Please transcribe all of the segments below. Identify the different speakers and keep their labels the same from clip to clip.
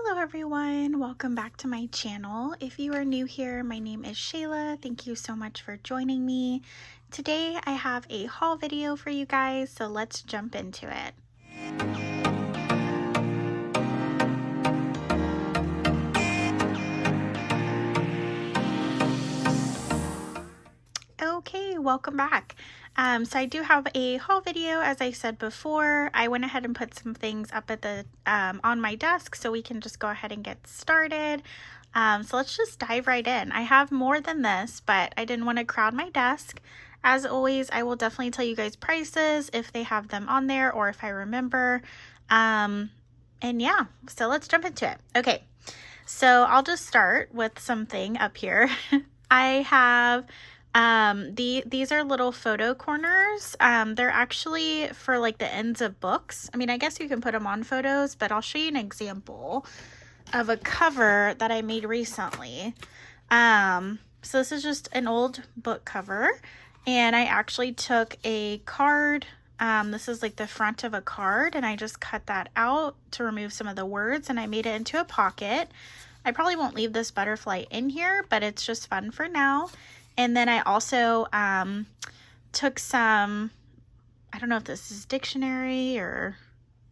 Speaker 1: Hello everyone, welcome back to my channel. If you are new here, my name is Shayla. Thank you so much for joining me. Today I have a haul video for you guys, so let's jump into it. Okay, welcome back. So I do have a haul video. As I said before, I went ahead and put some things up at the on my desk so we can just go ahead and get started. So let's just dive right in. I have more than this, but I didn't want to crowd my desk. As always, I will definitely tell you guys prices if they have them on there or if I remember. And yeah, so let's jump into it. Okay, so I'll just start with something up here. I have these are little photo corners. They're actually for like the ends of books. I mean, I guess you can put them on photos, but I'll show you an example of a cover that I made recently. So this is just an old book cover, and I actually took a card. This is like the front of a card, and I just cut that out to remove some of the words, and I made it into a pocket. I probably won't leave this butterfly in here, but it's just fun for now. And then I also took some, I don't know if this is dictionary or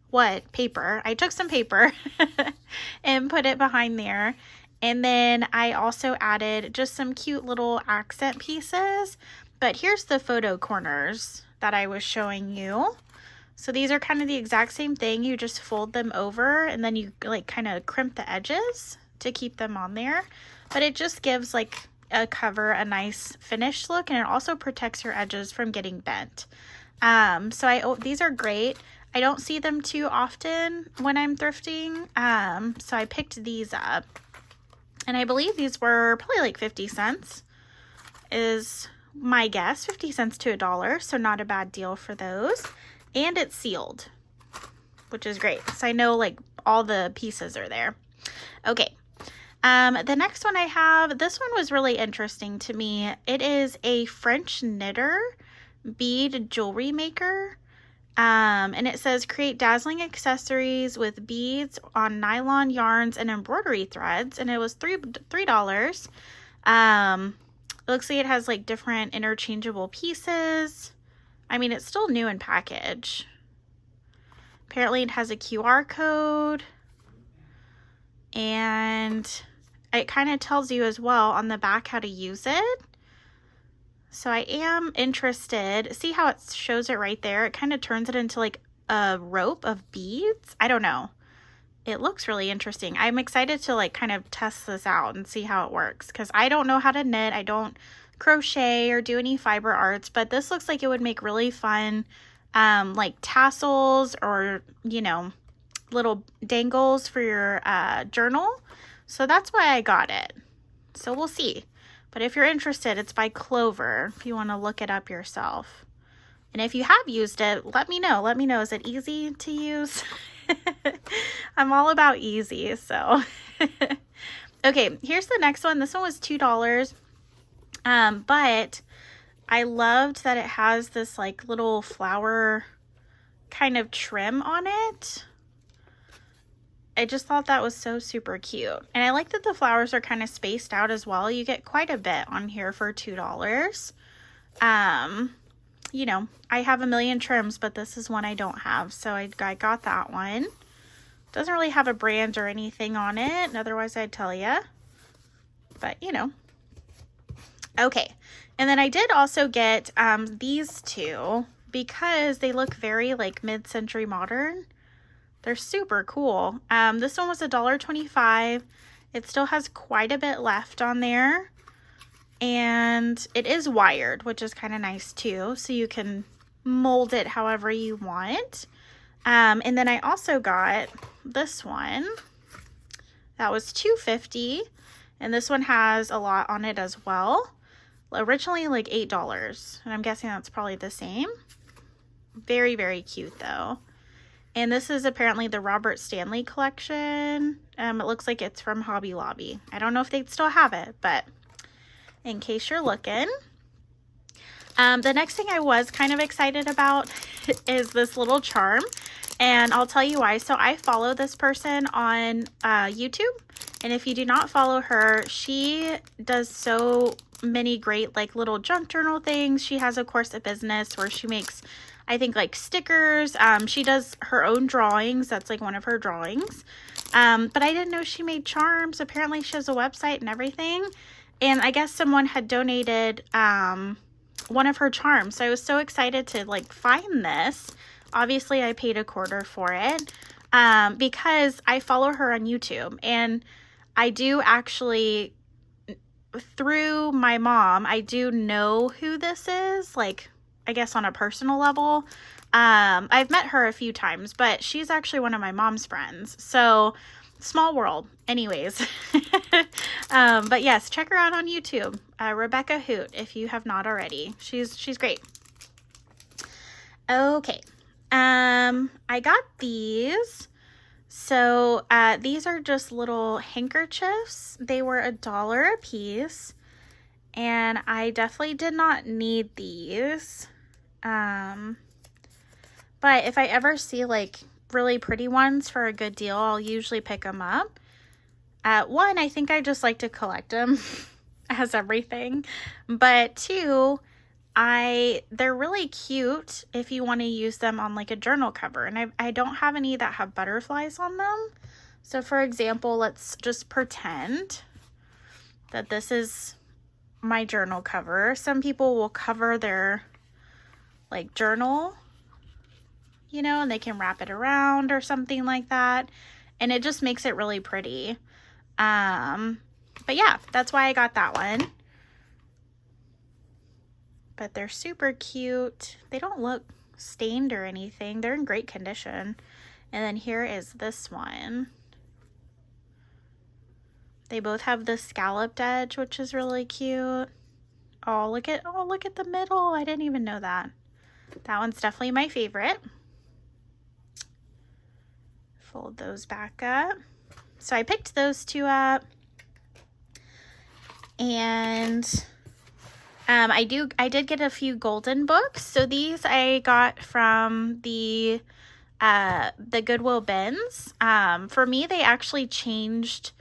Speaker 1: what, paper. I took some paper and put it behind there. And then I also added just some cute little accent pieces. But here's the photo corners that I was showing you. So these are kind of the exact same thing. You just fold them over and then you like kind of crimp the edges to keep them on there. But it just gives like a cover a nice finished look, and it also protects your edges from getting bent. These are great. I don't see them too often when I'm thrifting, so I picked these up, and I believe these were probably like 50 cents is my guess, 50 cents to $1, so not a bad deal for those. And it's sealed, which is great, so I know like all the pieces are there. Okay. The next one I have, this one was really interesting to me. It is a French knitter bead jewelry maker. And it says create dazzling accessories with beads on nylon yarns and embroidery threads. And it was $3. It looks like it has like different interchangeable pieces. I mean, it's still new in package. Apparently it has a QR code. And it kind of tells you as well on the back how to use it. So I am interested. See how it shows it right there? It kind of turns it into like a rope of beads. I don't know. It looks really interesting. I'm excited to like kind of test this out and see how it works, because I don't know how to knit. I don't crochet or do any fiber arts, but this looks like it would make really fun like tassels or, you know, little dangles for your journal. So that's why I got it. So we'll see. But if you're interested, it's by Clover if you want to look it up yourself. And if you have used it, let me know. Let me know. Is it easy to use? I'm all about easy. So okay, here's the next one. This one was $2. But I loved that it has this like little flower kind of trim on it. I just thought that was so super cute. And I like that the flowers are kind of spaced out as well. You get quite a bit on here for $2. You know, I have a million trims, but this is one I don't have. So I got that one. Doesn't really have a brand or anything on it. Otherwise, I'd tell you. But, you know. Okay. And then I did also get these two because they look very like mid-century modern. They're super cool. This one was $1.25. It still has quite a bit left on there. And it is wired, which is kind of nice too. So you can mold it however you want. And then I also got this one. That was $2.50. And this one has a lot on it as well. Originally like $8. And I'm guessing that's probably the same. Very, very cute though. And this is apparently the Robert Stanley collection. It looks like it's from Hobby Lobby. I don't know if they still have it, but in case you're looking. The next thing I was kind of excited about is this little charm. And I'll tell you why. So I follow this person on YouTube. And if you do not follow her, she does so many great like little junk journal things. She has, of course, a business where she makes, I think, like stickers. She does her own drawings. That's like one of her drawings. But I didn't know she made charms. Apparently she has a website and everything. And I guess someone had donated one of her charms. So I was so excited to like find this. Obviously I paid $1 for it because I follow her on YouTube. And I do actually, through my mom, I do know who this is, like, I guess on a personal level. I've met her a few times, but she's actually one of my mom's friends. So, small world. Anyways. But yes, check her out on YouTube. Rebecca Hoot, if you have not already. She's great. Okay. I got these. So, these are just little handkerchiefs. They were $1 a piece. And I definitely did not need these. But if I ever see like really pretty ones for a good deal, I'll usually pick them up. One, I think I just like to collect them as everything. But two, they're really cute if you want to use them on like a journal cover. And I don't have any that have butterflies on them. So for example, let's just pretend that this is my journal cover. Some people will cover their like journal, you know, and they can wrap it around or something like that. And it just makes it really pretty. But yeah, that's why I got that one. But they're super cute. They don't look stained or anything. They're in great condition. And then here is this one. They both have the scalloped edge, which is really cute. Oh, look at the middle. I didn't even know that. That one's definitely my favorite. Fold those back up. So I picked those two up. And I did get a few golden books. So these I got from the Goodwill bins. For me, they actually changed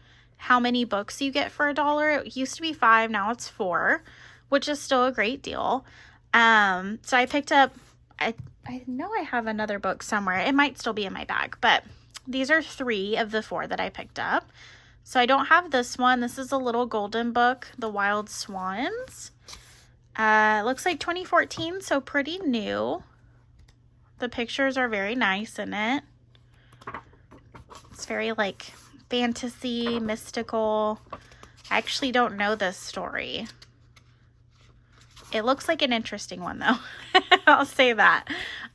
Speaker 1: how many books you get for $1. It used to be 5, now it's 4, which is still a great deal. So I picked up, I know I have another book somewhere. It might still be in my bag, but these are 3 of the 4 that I picked up. So I don't have this one. This is a little golden book, The Wild Swans. It looks like 2014, so pretty new. The pictures are very nice in it. It's very like fantasy, mystical. I actually don't know this story. It looks like an interesting one though. I'll say that.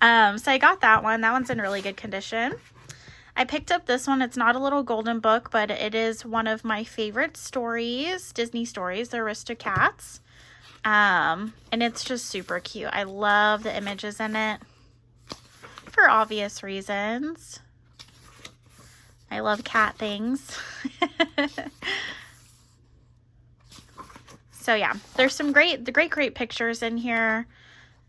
Speaker 1: So I got that one. That one's in really good condition. I picked up this one. It's not a little golden book, but it is one of my favorite stories, Disney stories, the Aristocats. And it's just super cute. I love the images in it for obvious reasons. I love cat things. So yeah, there's some great pictures in here.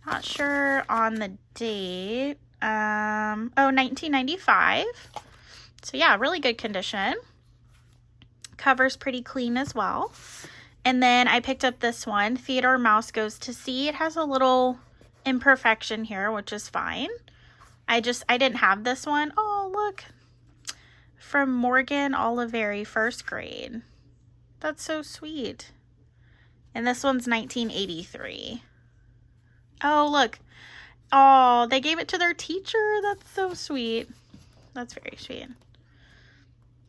Speaker 1: Not sure on the date. 1995. So yeah, really good condition. Cover's pretty clean as well. And then I picked up this one, Theodore Mouse Goes to Sea. It has a little imperfection here, which is fine. I didn't have this one. Oh, look. From Morgan Oliveri, 1st grade. That's so sweet. And this one's 1983. Oh, look. Oh, they gave it to their teacher. That's so sweet. That's very sweet.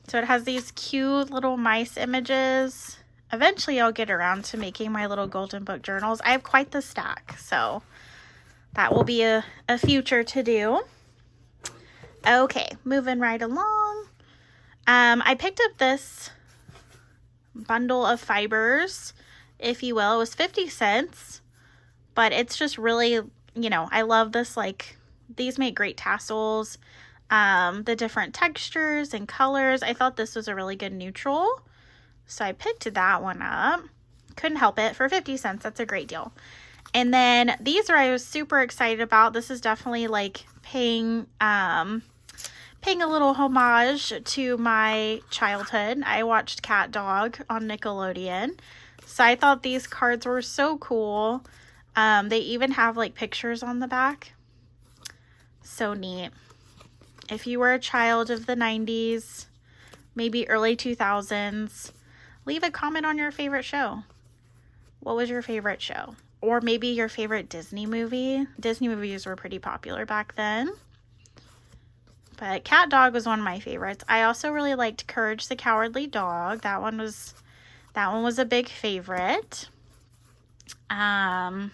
Speaker 1: So it has these cute little mice images. Eventually I'll get around to making my little golden book journals. I have quite the stack, so that will be a future to do. Okay, moving right along. I picked up this bundle of fibers, if you will. It was 50 cents, but it's just really, you know, I love this, like, these make great tassels. The different textures and colors. I thought this was a really good neutral, so I picked that one up. Couldn't help it. For 50 cents, that's a great deal. And then these are I was super excited about. This is definitely like paying paying a little homage to my childhood. I watched Cat Dog on Nickelodeon. So I thought these cards were so cool. They even have like pictures on the back. So neat. If you were a child of the 90s, maybe early 2000s, leave a comment on your favorite show. What was your favorite show? Or maybe your favorite Disney movie. Disney movies were pretty popular back then. But Cat Dog was one of my favorites. I also really liked Courage the Cowardly Dog. That one was a big favorite. I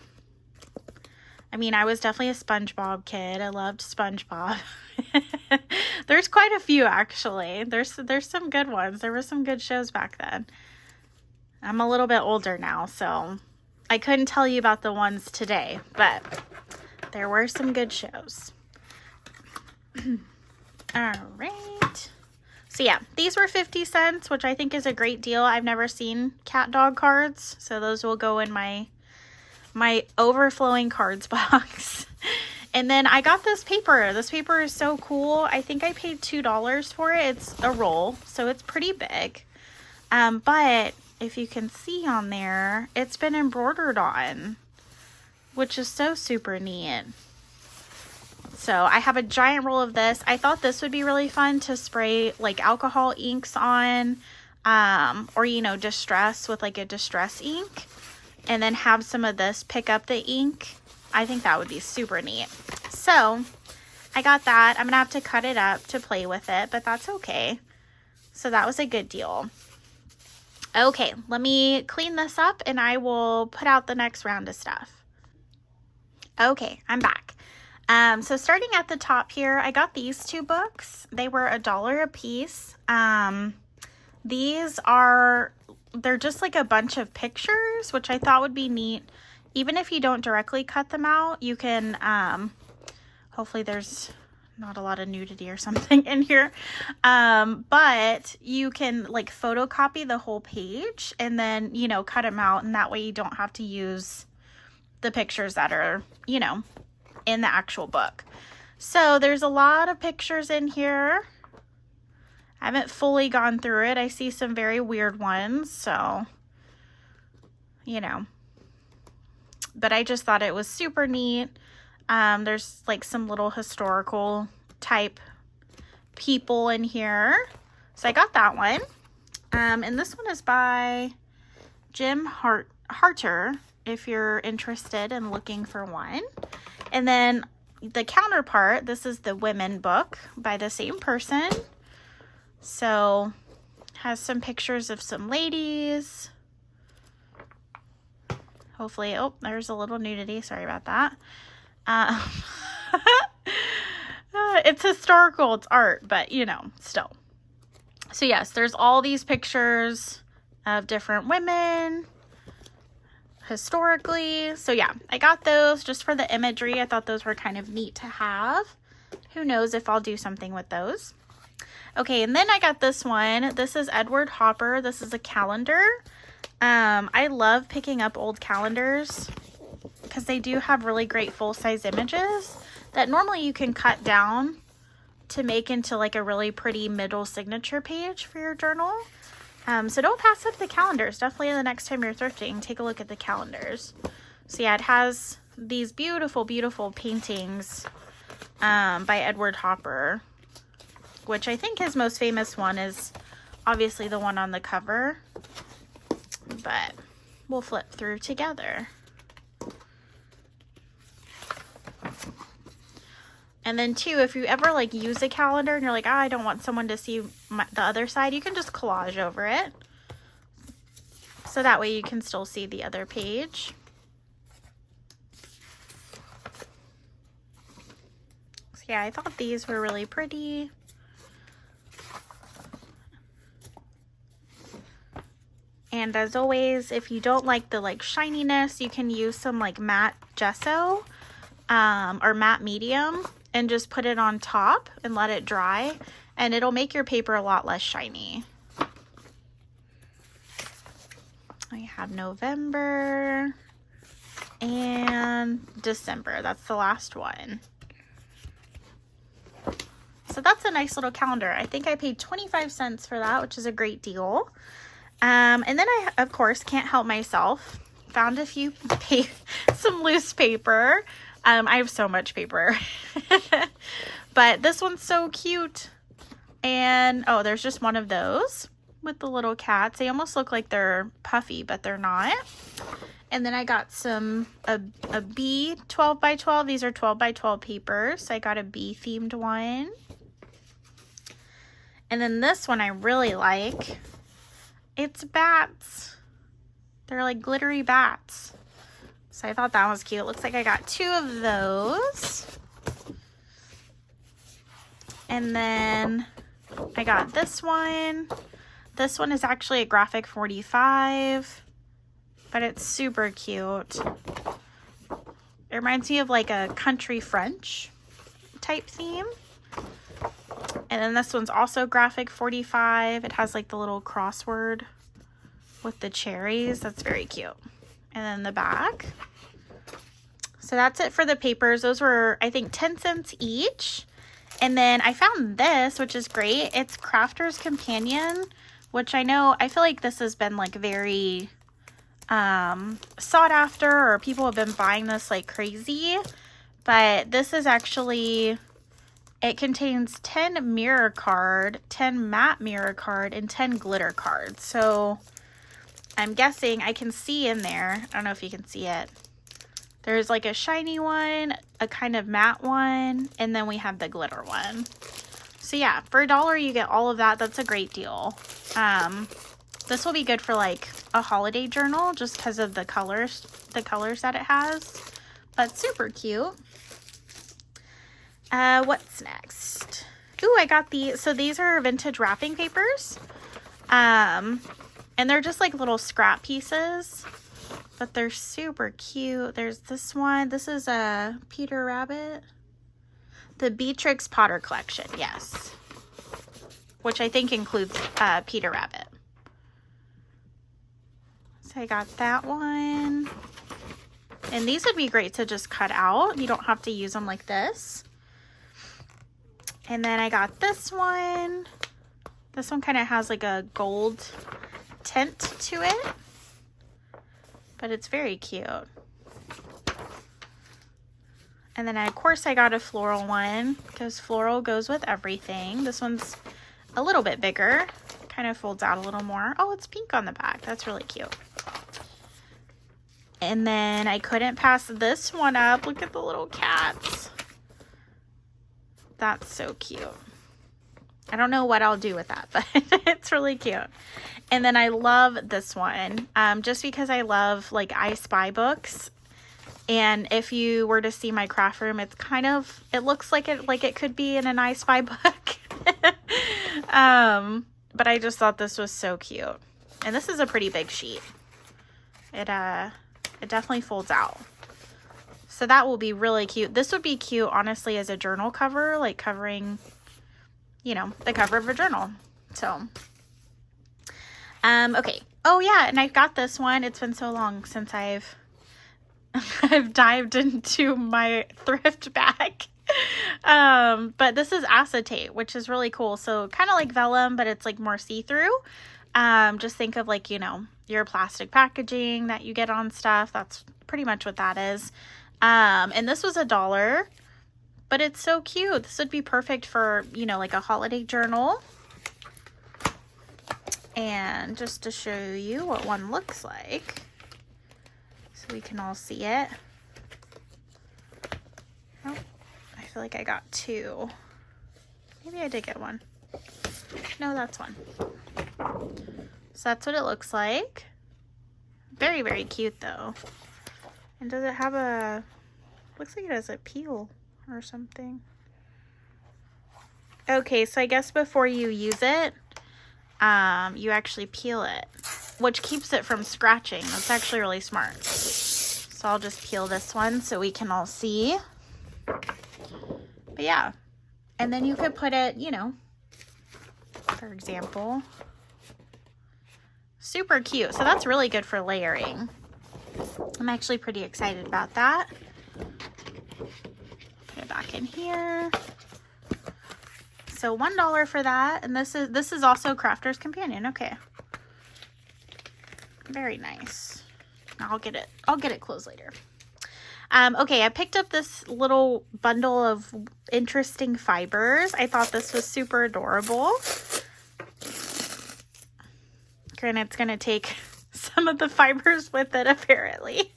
Speaker 1: mean, I was definitely a SpongeBob kid. I loved SpongeBob. There's quite a few, actually. There's some good ones. There were some good shows back then. I'm a little bit older now, so I couldn't tell you about the ones today, but there were some good shows. All right. So yeah, these were 50 cents, which I think is a great deal. I've never seen Cat Dog cards, so those will go in my overflowing cards box. And then I got this paper. This paper is so cool. I think I paid $2 for it. It's a roll, so it's pretty big. But if you can see on there, it's been embroidered on, which is so super neat. So I have a giant roll of this. I thought this would be really fun to spray like alcohol inks on, or, you know, distress with like a distress ink. And then have some of this pick up the ink. I think that would be super neat. So I got that. I'm gonna have to cut it up to play with it, but that's okay. So that was a good deal. Okay, let me clean this up and I will put out the next round of stuff. Okay, I'm back. So starting at the top here, I got these two books. They were $1 a piece. They're just like a bunch of pictures, which I thought would be neat. Even if you don't directly cut them out, you can, hopefully there's not a lot of nudity or something in here. But you can like photocopy the whole page and then, you know, cut them out. And that way you don't have to use the pictures that are, you know, in the actual book. So there's a lot of pictures in here. I haven't fully gone through it. I see some very weird ones, so, you know. But I just thought it was super neat. There's like some little historical type people in here. So I got that one. And this one is by Jim Harter, if you're interested in looking for one. And then the counterpart, this is the women book by the same person. So, has some pictures of some ladies. Hopefully, oh, there's a little nudity. Sorry about that. It's historical, it's art, but, you know, still. So, yes, there's all these pictures of different women historically. So, yeah, I got those just for the imagery. I thought those were kind of neat to have. Who knows if I'll do something with those. Okay, and then I got this one. This is Edward Hopper. This is a calendar. I love picking up old calendars because they do have really great full-size images that normally you can cut down to make into like a really pretty middle signature page for your journal. So don't pass up the calendars. Definitely the next time you're thrifting, take a look at the calendars. So yeah, it has these beautiful, beautiful paintings by Edward Hopper, which I think his most famous one is obviously the one on the cover, but we'll flip through together. And then too, if you ever like use a calendar and you're like, oh, I don't want someone to see the other side, you can just collage over it. So that way you can still see the other page. So yeah, I thought these were really pretty. And as always, if you don't like the like shininess, you can use some like matte gesso or matte medium and just put it on top and let it dry, and it'll make your paper a lot less shiny. I have November and December. That's the last one. So that's a nice little calendar. I think I paid 25 cents for that, which is a great deal. And then I, of course, can't help myself. Found a few, some loose paper. I have so much paper. But this one's so cute. And, oh, there's just one of those with the little cats. They almost look like they're puffy, but they're not. And then I got a bee 12 by 12. These are 12 by 12 papers. I got a bee themed one. And then this one I really like. It's bats. They're like glittery bats. So I thought that was cute. It looks like I got 2 of those. And then I got this one. This one is actually a graphic 45, but it's super cute. It reminds me of like a country French type theme. And then this one's also graphic 45. It has like the little crossword with the cherries. That's very cute. And then the back. So that's it for the papers. Those were, I think, 10 cents each. And then I found this, which is great. It's Crafter's Companion, which I know, I feel like this has been like very sought after, or people have been buying this like crazy. But this is actually, it contains 10 mirror card, 10 matte mirror card, and 10 glitter cards. So I'm guessing I can see in there, I don't know if you can see it. There's like a shiny one, a kind of matte one, and then we have the glitter one. So yeah, for $1 you get all of that. That's a great deal. This will be good for like a holiday journal just because of the colors that it has. But super cute. What's next? Ooh, I got these. So these are vintage wrapping papers. And they're just like little scrap pieces. But they're super cute. There's this one. This is a Peter Rabbit. The Beatrix Potter collection, yes. Which I think includes Peter Rabbit. So I got that one. And these would be great to just cut out. You don't have to use them like this. And then I got this one. This one kind of has like a gold tint to it. But it's very cute. And then of course I got a floral one because floral goes with everything. This one's a little bit bigger. Kind of folds out a little more. Oh, it's pink on the back. That's really cute. And then I couldn't pass this one up. Look at the little cats. That's so cute. I don't know what I'll do with that, but it's really cute. And then I love this one, just because I love like I Spy books. And if you were to see my craft room, it's kind of, it looks like it could be in an I Spy book. But I just thought this was so cute. And this is a pretty big sheet. It definitely folds out. So that will be really cute. This would be cute, honestly, as a journal cover, like covering, you know, the cover of a journal. So, okay. Oh yeah, and I got this one. It's been so long since I've dived into my thrift bag. But this is acetate, which is really cool. So kind of like vellum, but it's like more see-through. Just think of like, you know, your plastic packaging that you get on stuff. That's pretty much what that is. And this was $1, but it's so cute. This would be perfect for, you know, like a holiday journal. And just to show you what one looks like, so we can all see it. Oh, I feel like I got 2. Maybe I did get one. No, that's one. So that's what it looks like. Very, very cute though. And does it have a, looks like it has a peel or something. Okay, so I guess before you use it, you actually peel it, which keeps it from scratching. That's actually really smart. So I'll just peel this one so we can all see. But yeah, and then you could put it, you know, for example, super cute. So that's really good for layering. I'm actually pretty excited about that. Put it back in here. so $1 for that. And this is also Crafter's Companion. Okay. Very nice. I'll get it closed later. Okay, I picked up this little bundle of interesting fibers. I thought this was super adorable. Granted, it's going to take some of the fibers with it, apparently.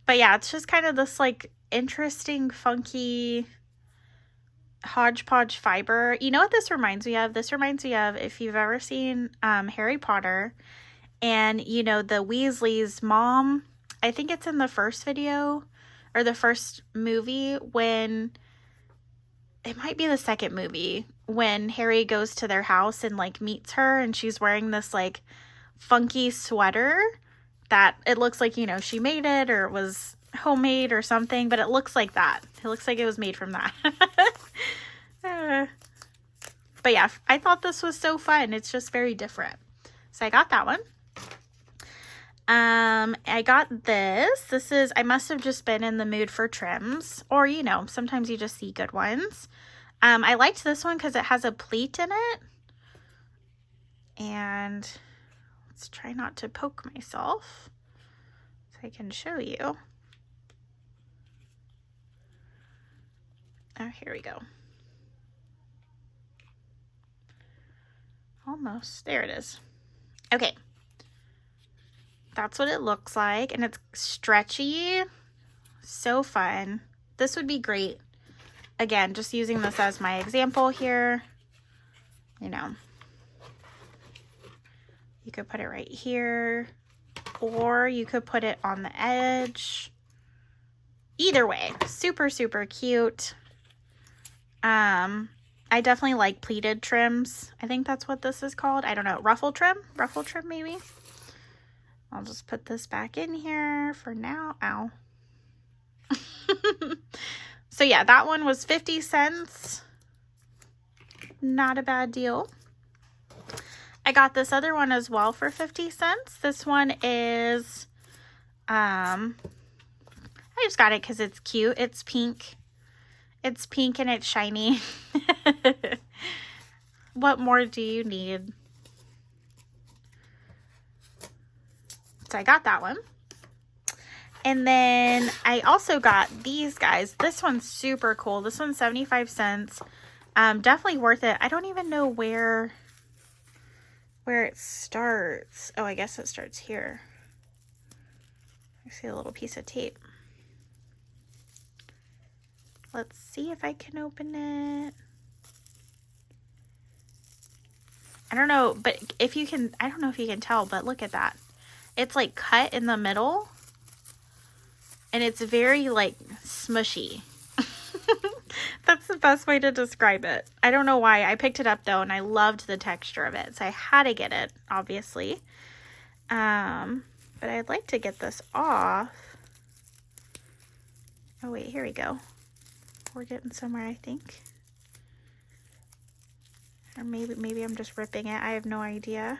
Speaker 1: But yeah, it's just kind of this like interesting, funky hodgepodge fiber. You know what this reminds me of? This reminds me of if you've ever seen Harry Potter, and you know the Weasley's mom. I think it's in the first video or the first movie, when it might be the second movie, when Harry goes to their house and like meets her, and she's wearing this like funky sweater that it looks like, you know, she made it or it was homemade or something, but it looks like that. It looks like it was made from that. But yeah, I thought this was so fun. It's just very different. So I got that one. I got this. This is, I must have just been in the mood for trims, or, you know, sometimes you just see good ones. I liked this one because it has a pleat in it. And let's try not to poke myself so I can show you. Oh, here we go. Almost. There it is. Okay. That's what it looks like. And it's stretchy. So fun. This would be great. Again, just using this as my example here. You know. You could put it right here. Or you could put it on the edge. Either way. Super, super cute. I definitely like pleated trims. I think that's what this is called. I don't know. Ruffle trim? Ruffle trim, maybe? I'll just put this back in here for now. Ow. So yeah, that one was 50 cents. Not a bad deal. I got this other one as well for 50 cents. This one is, I just got it because it's cute. It's pink. It's pink and it's shiny. What more do you need? So I got that one. And then I also got these guys. This one's super cool. This one's 75 cents. Definitely worth it. I don't even know where it starts. Oh, I guess it starts here. I see a little piece of tape. Let's see if I can open it. I don't know, but if you can, I don't know if you can tell, but look at that. It's like cut in the middle. And it's very like smushy. That's the best way to describe it. I don't know why. I picked it up though, and I loved the texture of it. So I had to get it, obviously. But I'd like to get this off. Oh wait, here we go. We're getting somewhere, I think. Or maybe I'm just ripping it. I have no idea.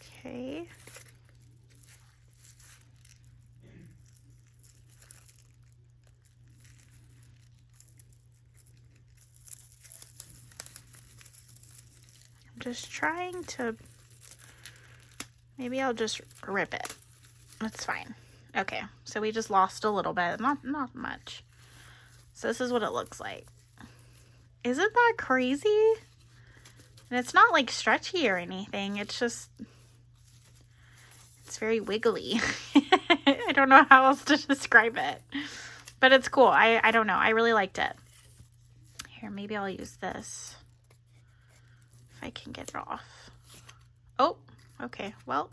Speaker 1: Okay. I'm just trying to, maybe I'll just rip it. That's fine. Okay, so we just lost a little bit, not much. So this is what it looks like. Isn't that crazy? And it's not like stretchy or anything. It's just, it's very wiggly. I don't know how else to describe it, but it's cool. I don't know. I really liked it. Here, maybe I'll use this if I can get it off. Oh, okay. Well,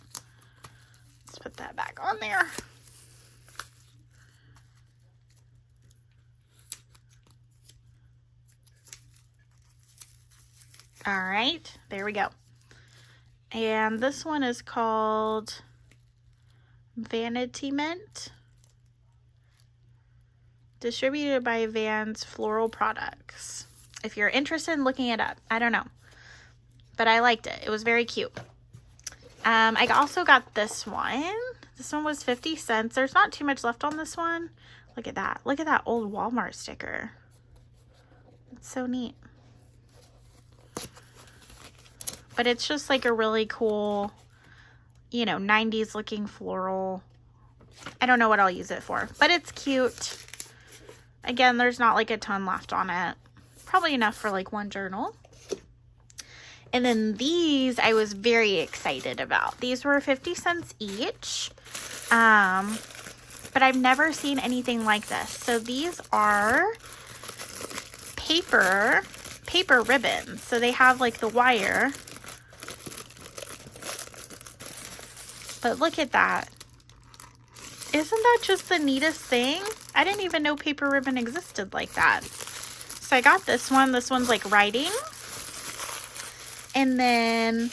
Speaker 1: let's put that back on there. All right, there we go. And this one is called Vanity Mint, distributed by Vans Floral Products. If you're interested in looking it up, I don't know, but I liked it. It was very cute. I also got this one. This one was 50 cents. There's not too much left on this one. Look at that. Look at that old Walmart sticker. It's so neat. But it's just like a really cool, you know, 90s looking floral. I don't know what I'll use it for, but it's cute. Again, there's not like a ton left on it. Probably enough for like one journal. And then these I was very excited about. These were 50 cents each. But I've never seen anything like this. So these are paper ribbons. So they have like the wire. But look at that. Isn't that just the neatest thing? I didn't even know paper ribbon existed like that. So I got this one. This one's like writing. And then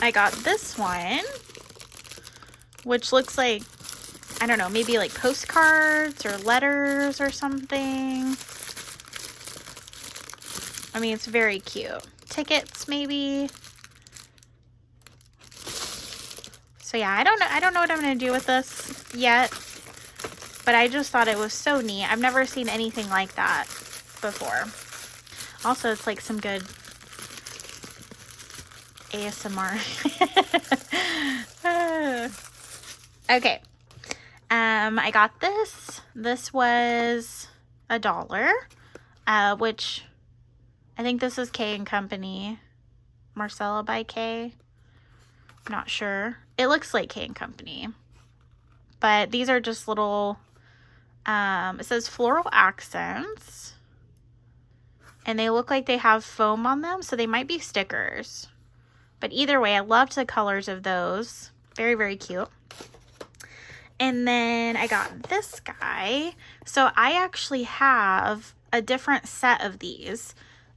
Speaker 1: I got this one, which looks like, I don't know, maybe like postcards or letters or something. I mean, it's very cute. Tickets, maybe. So yeah, I don't know what I'm going to do with this yet, but I just thought it was so neat. I've never seen anything like that before. Also, it's like some good ASMR. Okay. I got this. This was $1, which I think this is K & Company. Marcella by K. I'm not sure. It looks like K & Company. But these are just little, it says floral accents. And they look like they have foam on them, so they might be stickers. But either way, I loved the colors of those. Very, very cute. And then I got this guy. So I actually have a different set of these.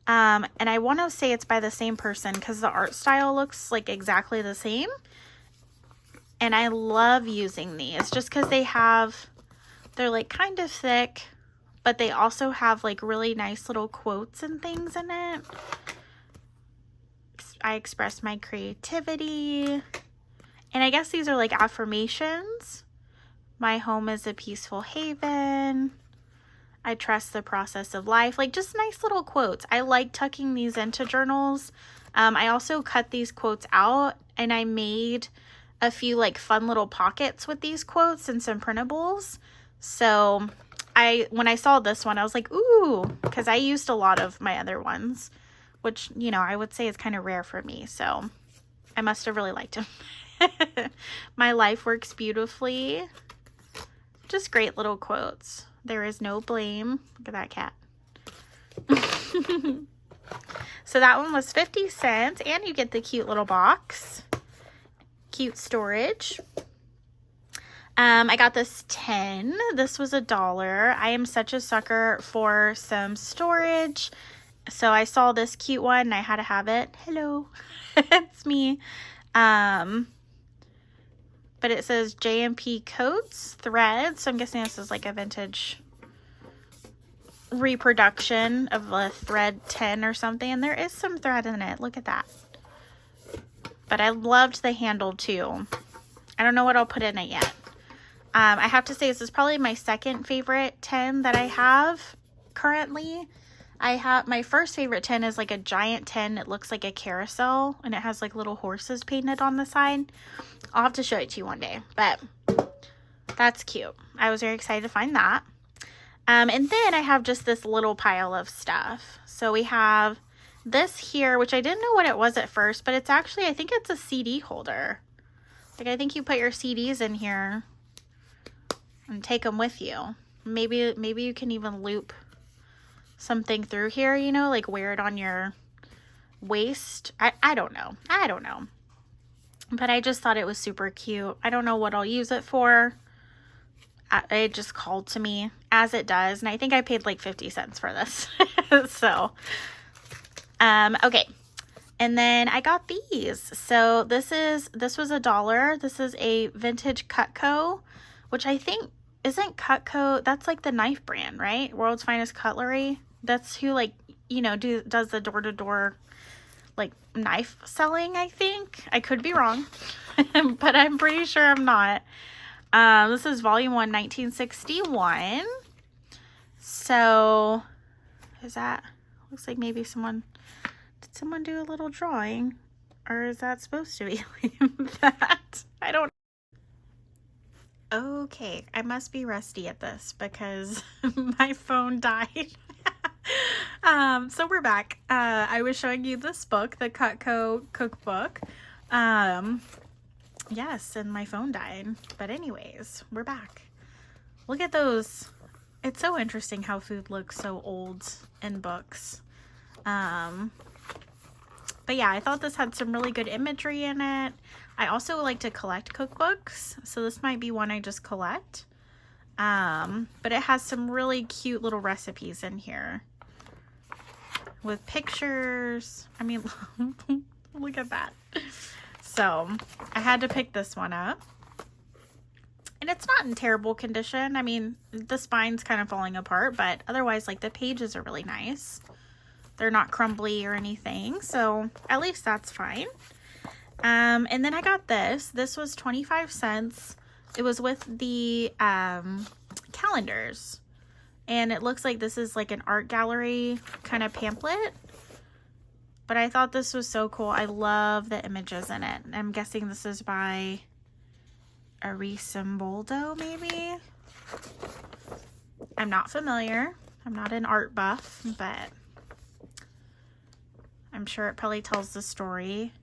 Speaker 1: And I want to say it's by the same person because the art style looks like exactly the same. And I love using these just because they're like kind of thick, but they also have like really nice little quotes and things in it. I express my creativity. And I guess these are like affirmations. My home is a peaceful haven. I trust the process of life. Like just nice little quotes. I like tucking these into journals. I also cut these quotes out and I made a few like fun little pockets with these quotes and some printables. So when I saw this one, I was like, ooh, because I used a lot of my other ones, which, you know, I would say is kind of rare for me. So I must have really liked them. My life works beautifully. Just great little quotes. There is no blame. Look at that cat. So that one was 50 cents and you get the cute little box. Cute storage. I got this 10. This was $1. I am such a sucker for some storage. So I saw this cute one and I had to have it. Hello. It's me. But it says JMP Coats Thread. So I'm guessing this is like a vintage reproduction of a thread 10 or something. And there is some thread in it. Look at that. But I loved the handle too. I don't know what I'll put in it yet. I have to say this is probably my second favorite 10 that I have currently. My first favorite 10 is like a giant 10. It looks like a carousel and it has like little horses painted on the side. I'll have to show it to you one day, but that's cute. I was very excited to find that. And then I have just this little pile of stuff. So we have this here, which I didn't know what it was at first, but it's actually, I think it's a CD holder. Like I think you put your CDs in here and take them with you. Maybe you can even loop something through here, you know, like wear it on your waist. I don't know. But I just thought it was super cute. I don't know what I'll use it for. It just called to me, as it does. And I think I paid like 50 cents for this. So, okay. And then I got these. So this was $1. This is a vintage Cutco, which I think isn't Cutco. That's like the knife brand, right? World's Finest Cutlery. That's who, like, you know, does the door-to-door like knife selling, I think. I could be wrong, but I'm pretty sure I'm not. This is volume 1, 1961. So is that, looks like maybe someone, did someone do a little drawing? Or is that supposed to be that? I don't. Okay, I must be rusty at this because my phone died. So we're back. I was showing you this book, the Cutco cookbook. Yes, and my phone died. But anyways, we're back. Look at those. It's so interesting how food looks so old in books. But yeah, I thought this had some really good imagery in it. I also like to collect cookbooks, so this might be one I just collect. But it has some really cute little recipes in here with pictures. I mean, look at that. So I had to pick this one up. And it's not in terrible condition. I mean, the spine's kind of falling apart, but otherwise, like, the pages are really nice. They're not crumbly or anything, so at least that's fine. And then I got this. This was 25 cents. It was with the calendars. And it looks like this is like an art gallery kind of pamphlet. But I thought this was so cool. I love the images in it. I'm guessing this is by Arisimboldo, maybe? I'm not familiar. I'm not an art buff, but I'm sure it probably tells the story.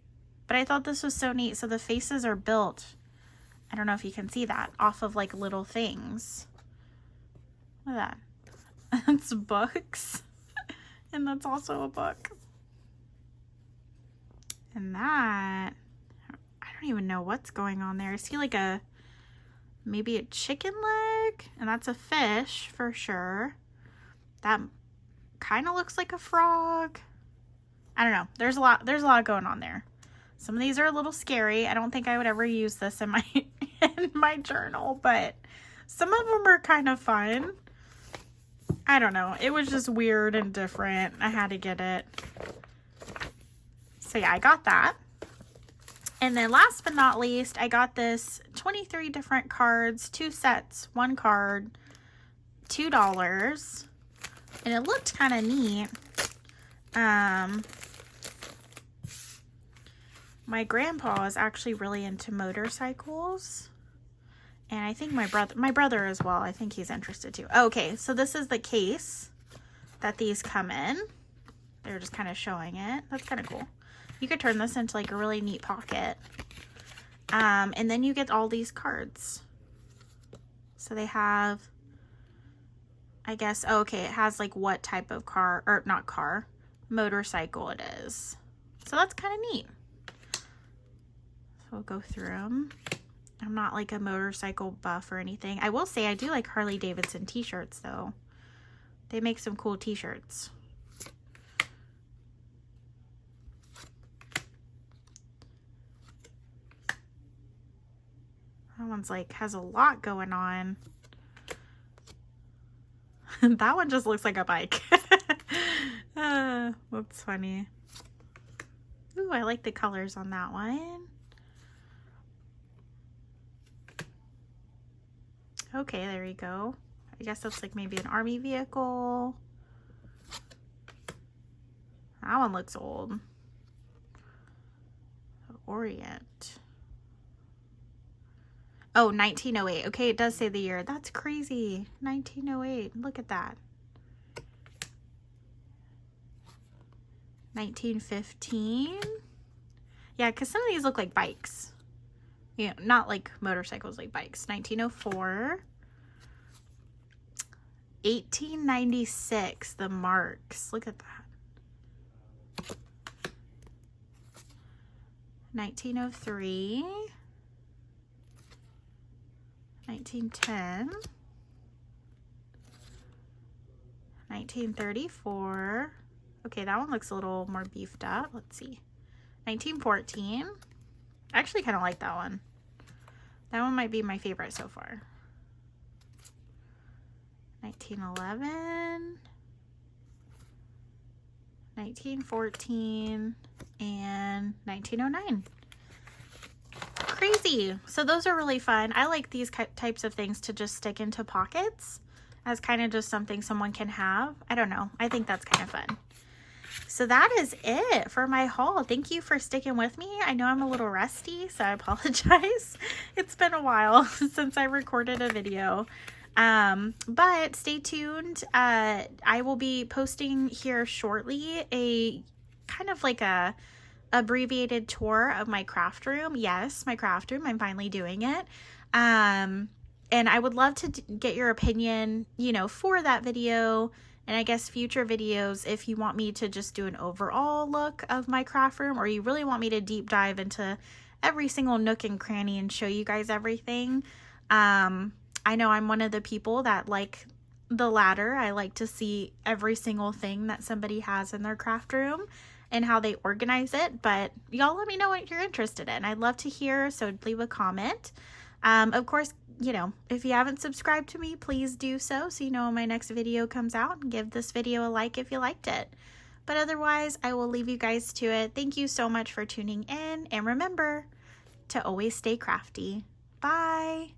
Speaker 1: But I thought this was so neat. So the faces are built, I don't know if you can see that, off of like little things. Look at that. It's books. And that's also a book. And that, I don't even know what's going on there. I see like maybe a chicken leg, and that's a fish for sure. That kind of looks like a frog. I don't know. There's a lot going on there. Some of these are a little scary. I don't think I would ever use this in my journal, but some of them are kind of fun. I don't know. It was just weird and different. I had to get it. So yeah, I got that. And then last but not least, I got this 23 different cards, 2 sets, 1 card, $2. And it looked kind of neat. My grandpa is actually really into motorcycles. And I think my brother as well. I think he's interested too. Okay, so this is the case that these come in. They're just kind of showing it. That's kind of cool. You could turn this into like a really neat pocket. And then you get all these cards. So they have, I guess, oh, okay, it has like what type of car, or not car, motorcycle it is. So that's kind of neat. So we'll go through them. I'm not like a motorcycle buff or anything. I will say I do like Harley Davidson t-shirts though. They make some cool t-shirts. That one's like, has a lot going on. That one just looks like a bike. That's funny. Ooh, I like the colors on that one. Okay, there you go. I guess that's like maybe an army vehicle. That one looks old. Orient. Oh, 1908. Okay, it does say the year. That's crazy. 1908. Look at that. 1915. Yeah, because some of these look like bikes. Yeah, not like motorcycles, like bikes. 1904. 1896. The marks. Look at that. 1903. 1910. 1934. Okay, that one looks a little more beefed up. Let's see. 1914. I actually kind of like that one. That one might be my favorite so far. 1911. 1914. and 1909. Crazy. So those are really fun. I like these types of things to just stick into pockets as kind of just something someone can have. I don't know. I think that's kind of fun. So that is it for my haul. Thank you for sticking with me. I know I'm a little rusty, so I apologize. It's been a while since I recorded a video. But stay tuned. I will be posting here shortly a kind of like a abbreviated tour of my craft room. Yes, my craft room. I'm finally doing it. And I would love to get your opinion, you know, for that video, and I guess future videos if you want me to just do an overall look of my craft room, or you really want me to deep dive into every single nook and cranny and show you guys everything. I know I'm one of the people that like the latter. I like to see every single thing that somebody has in their craft room and how they organize it, but y'all let me know what you're interested in. I'd love to hear, so leave a comment. Of course, you know, if you haven't subscribed to me, please do so you know when my next video comes out, and give this video a like if you liked it. But otherwise, I will leave you guys to it. Thank you so much for tuning in, and remember to always stay crafty. Bye!